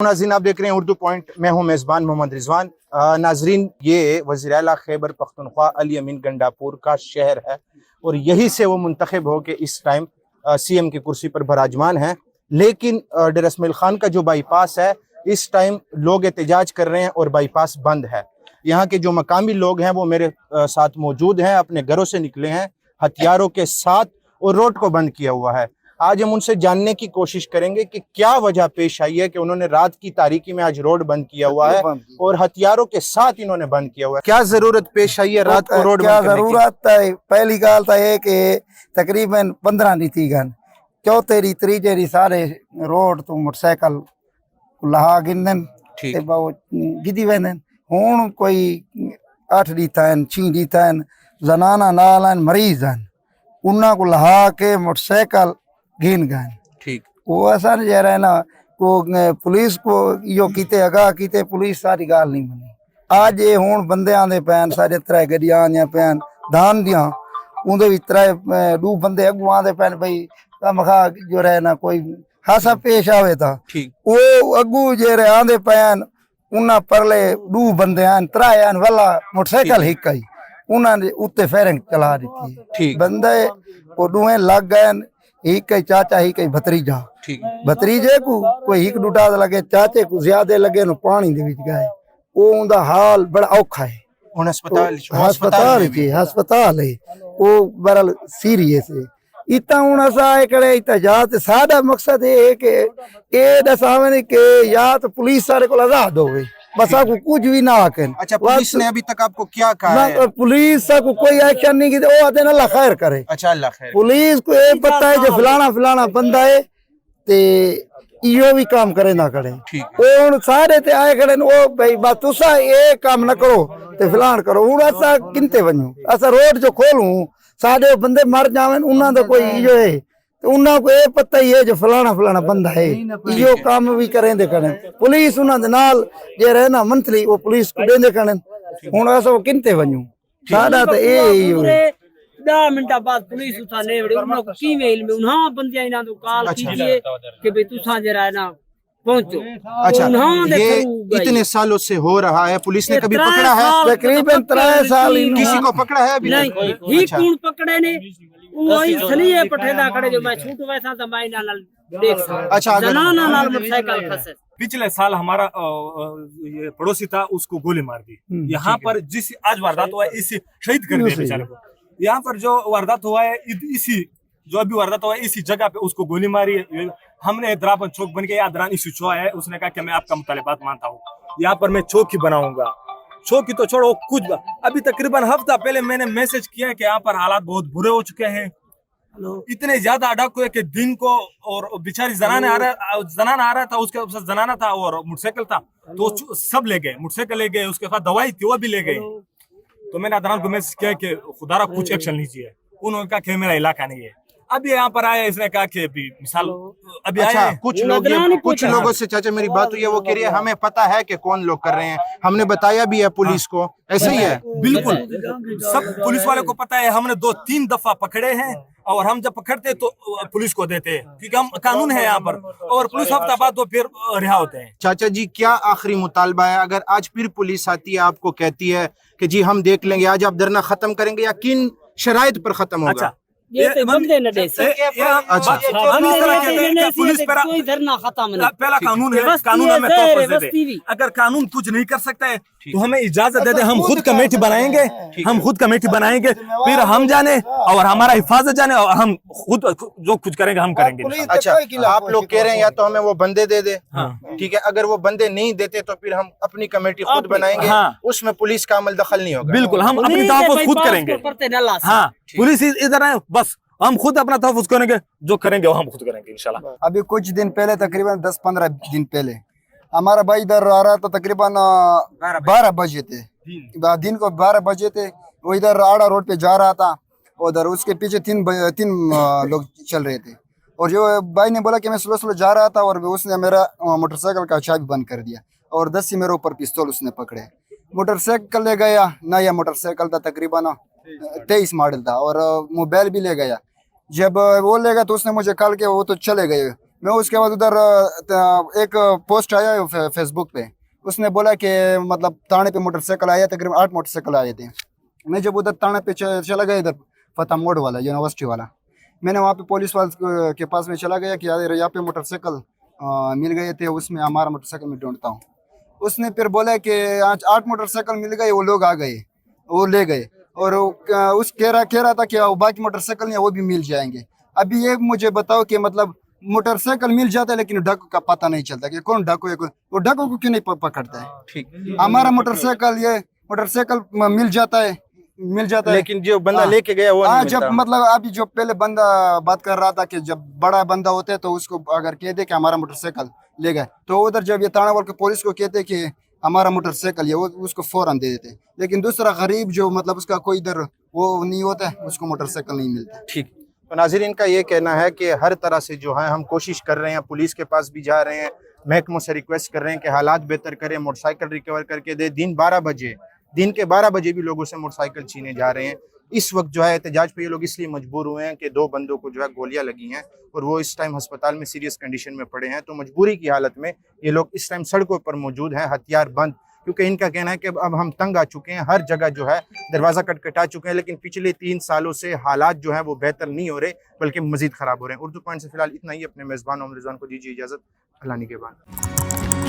नाज़रीन, आप देख रहे हैं उर्दू पॉइंट। मैं हूं मेज़बान मोहम्मद रिजवान। नाज़रीन, ये वज़ीर आला खैबर पख्तूनख्वा अली अमीन गंडापुर का शहर है और यहीं से वो मुंतखब हो के इस टाइम सीएम की कुर्सी पर बराजमान है। लेकिन डेर इस्माइल खान का जो बाईपास है, इस टाइम लोग एहतजाज कर रहे हैं और बाईपास बंद है। यहाँ के जो मकामी लोग हैं वो मेरे साथ मौजूद हैं, अपने घरों से निकले हैं हथियारों के साथ और रोड को बंद किया हुआ है। आज हम उनसे जानने की कोशिश करेंगे कि क्या वजह पेश आई है कि उन्होंने रात की तारीकी में आज रोड बंद किया हुआ है और हथियारों के साथ इन्होंने बंद किया हुआ है। क्या जरूरत पेश आई है रात को रोड क्या बंद करने की? जरूरत है? पहली गाल तो है कि तकरीबन 15 दी थी गन, चौथेरी त्रीजेरी सारे रोड तो मोटरसाइकिल लहा गिनदन ठीक। ते वो गिदी वेंदन। हुण कोई 8 ॾींहं आहिनि, 6 ॾींहं आहिनि, ज़नाना नाल आहिनि, मरीज़ आहिनि, उन्हां को लहा के मोटरसाइकिल गिन गए। ठीक। वो असां जरा है ना को पुलिस को यो कीते अगाह कीते, पुलिस सारी गाल नहीं मनी। आज ये हुण बंदे आंदे पैन सारे त्रै गड्डियां आंदियां पैन धान दियां, उंदे भी त्रै दो बंदे अगू आंदे पैन भाई मखा जो रहे ना कोई हासा पेश आवे था। ठीक। वो अगू जे रहे आंदे पैन उन्हां परले दो बंदे आन त्रै आन वाला मोटरसाइकिल हिक आई उन्हां उत्ते फेरिंग चला दी थी। बंदे वो दुए लग गए, एक चाचा एक भतरीजा। ठीक। भतरीजे को कोई एक डूटा लगे, चाचे को ज्यादा लगे न पानी दे विच गए। वो उनका हाल बड़ा औखा है। हस्पताल है वो बरल सीरियस है। इतना हुण असां करे इतना जात साडा मकसद है कि ए दसावे के या तो पुलिस सारे को आजाद होवे, बस आपको कुछ भी ना आकन। अच्छा, पुलिस ने अभी तक आपको क्या कहा है? पुलिस को कोई एक्शन नहीं की, वो आते ना अल्लाह खैर करे। अच्छा, अल्लाह खैर। पुलिस को ये पता है जो फलाना फलाना बंदा है ते इयो भी काम करे ना करे। और सारे ते आए खड़े ओ भाई बस तुसा ये काम ना करो ते फलान करो। हुण असा किनते वणू, असा रोड जो खोलूं साडे बंदे मर जावन, उन्हां दा कोई इयो है तो उन्हां को ये पता ही है जो फलाना फलाना बंदा है, इयो काम भी करेंदे करें। पुलिस उन्हां दे नाल जे रहे ना मंथली वो पुलिस को देंदे करें। हुण असा किनते वणू, साडा तो ए इयो है। 10 मिनट बाद पुलिस उठा ले वड़े उन्हों को की मेल में उन्हां बंदे इना तो कॉल कीजिए कि भाई तुसा जरा है ना पहुंचो। अच्छा, ये इतने सालों से हो रहा है, पुलिस ने कभी पकड़ा है? तकरीबन 3 साल किसी को पकड़ा है अभी? नहीं, ही कौन पकड़े ने वही सलिए पठेदा खड़े जो मैं छूट वैसा तो मैं ना देख सकता। अच्छा, जनाना नाल मोटरसाइकिल फंसे। पिछले साल हमारा ये पड़ोसी था, उसको गोली मार दी। यहाँ पर जिस आज वारदात हुआ है इसी शहीद कर दिया बेचारे को। यहाँ पर जो वारदात हुआ है इसी जो अभी वारदात हुआ है इसी जगह पे उसको गोली मारी है। हमने हैदराबाद चौक बन के यादरान इशू छुआ है, उसने कहा कि मैं आपका मुतालिबात मानता हूँ, यहाँ पर मैं चौकी बनाऊंगा। चौकी तो छोड़ो कुछ, अभी तकरीबन हफ्ता पहले मैंने मैसेज किया कि यहाँ पर हालात बहुत बुरे हो चुके हैं, इतने ज्यादा अटैक हुए कि दिन को और बेचारी जनाना आ रहा था, उसके साथ जनाना था और मोटरसाइकिल था तो सब ले गए, मोटरसाइकिल ले गए, उसके साथ दवाई थी वो भी ले गए। तो मैंने अदनान को मैसेज किया कि खुदारा कुछ एक्शन लीजिए। उन्होंने कहा कि मेरा इलाका नहीं है। अभी यहाँ पर आया, इसने कहा कि मिसाल अभी अच्छा, आया कुछ लोगों से चाचा मेरी बात हुई है, वो कह रही है हमें पता है कि कौन लोग कर रहे हैं, हमने बताया भी है पुलिस को। ऐसे ही है? बिल्कुल, सब पुलिस वाले को पता है। हमने 2-3 दफा पकड़े हैं और हम जब पकड़ते तो पुलिस को देते हैं क्योंकि हम कानून है यहाँ पर, और पुलिस हफ्ता बाद तो फिर रिहा होते हैं। चाचा जी, क्या आखिरी मुतालबा है? अगर आज फिर पुलिस आती है, आपको कहती है कि जी हम देख लेंगे, आज आप धरना खत्म करेंगे या किन शराइत पर खत्म होगा? अच्छा, ये तो बंदे न दे से पुलिस पर कोई धरना खत्म नहीं। पहला कानून है, कानून हमें तोहफा दे दे। अगर कानून कुछ नहीं कर सकता है तो हमें इजाजत दे दे, हम खुद कमेटी बनाएंगे, हम खुद कमेटी बनाएंगे, फिर हम जाने और हमारा हिफाजत जाने और हम खुद जो कुछ करेंगे हम करेंगे। अच्छा, आप लोग कह रहे हैं या तो हमें वो बंदे दे दे, ठीक है, अगर वो बंदे नहीं देते तो फिर हम अपनी कमेटी खुद बनाएंगे, उसमें पुलिस का अमल दखल नहीं होगा। बिल्कुल, हम अपनी तहफ़्फ़ुज़ खुद करेंगे। हाँ, पुलिस इधर है, बस हम खुद अपना तहफ़्फ़ुज़ करेंगे, जो करेंगे वो हम खुद करेंगे इंशाल्लाह। अभी कुछ दिन पहले तकरीबन 10-15 दिन पहले हमारा भाई इधर आ रहा था, तकरीबन 12 बजे थे, दिन को 12 बजे थे। वो इधर आड़ा रोड पे जा रहा था, उधर उसके पीछे तीन लोग चल रहे थे और जो भाई ने बोला कि मैं सुबह जा रहा था और उसने मेरा मोटरसाइकिल का चाबी बंद कर दिया और 10 मेरे ऊपर पिस्तौल उसने पकड़े। मोटरसाइकिल ले गया, नया मोटरसाइकिल था, तकरीबन 23 मॉडल था, और मोबाइल भी ले गया। जब वो ले गया तो उसने मुझे कॉल किया, वो तो चले गए मैं उसके बाद उधर एक पोस्ट आया है फेसबुक पे, उसने बोला कि मतलब थाने पे मोटरसाइकिल आया, तकरीबन 8 मोटरसाइकिल आए थे। मैं जब उधर थाने पे चला गया, इधर फतेह मोड़ वाला यूनिवर्सिटी वाला, मैंने वहाँ पे पुलिस वाले के पास में चला गया कि यार यहाँ पे मोटरसाइकिल मिल गए थे, उसमें हमारा मोटरसाइकिल मैं ढूंढता हूँ। उसने फिर बोला कि आज 8 मोटरसाइकिल मिल गए, वो लोग आ गए, वो ले गए, और उस कह रहा था कि बाकी मोटरसाइकिल वो भी मिल जाएंगे। अभी ये मुझे बताओ कि मतलब मोटरसाइकिल मिल जाता है लेकिन डाकू का पता नहीं चलता कि कौन डाकू है, वो डाकू को क्यों नहीं पकड़ता है। ठीक, हमारा मोटरसाइकिल मिल जाता है लेकिन जो बंदा हाँ। लेके गया वो नहीं जब मिलता। मतलब अभी जो पहले बंदा बात कर रहा था कि जब बड़ा बंदा होता है तो उसको अगर कह दे कि हमारा मोटरसाइकिल ले गए, तो उधर जब ये थाना वाले के पुलिस को कहते कि हमारा मोटरसाइकिल है, वो उसको फौरन दे देते। लेकिन दूसरा गरीब जो मतलब उसका कोई इधर वो नहीं होता है, उसको मोटरसाइकिल नहीं मिलता। ठीक, तो नाज़रीन का ये कहना है कि हर तरह से जो है हम कोशिश कर रहे हैं, पुलिस के पास भी जा रहे हैं, महकमों से रिक्वेस्ट कर रहे हैं कि हालात बेहतर करें, मोटरसाइकिल रिकवर करके दे। दिन के 12 बजे भी लोगों से मोटरसाइकिल छीने जा रहे हैं। इस वक्त जो है एहतजाज पे ये लोग इसलिए मजबूर हुए हैं कि 2 बंदों को जो है गोलियां लगी हैं और वो इस टाइम अस्पताल में सीरियस कंडीशन में पड़े हैं। तो मजबूरी की हालत में ये लोग इस टाइम सड़कों पर मौजूद हैं, हथियार बंद, क्योंकि इनका कहना है कि अब हम तंग आ चुके हैं, हर जगह जो है दरवाज़ा खटखटा चुके हैं, लेकिन पिछले 3 सालों से हालात जो है वो बेहतर नहीं हो रहे बल्कि मजीद ख़राब हो रहे हैं। उर्दू पॉइंट से फिलहाल इतना ही। अपने मेज़बान मोहम्मद रिजवान को दीजिए इजाज़त। अल्लाह निगहबान।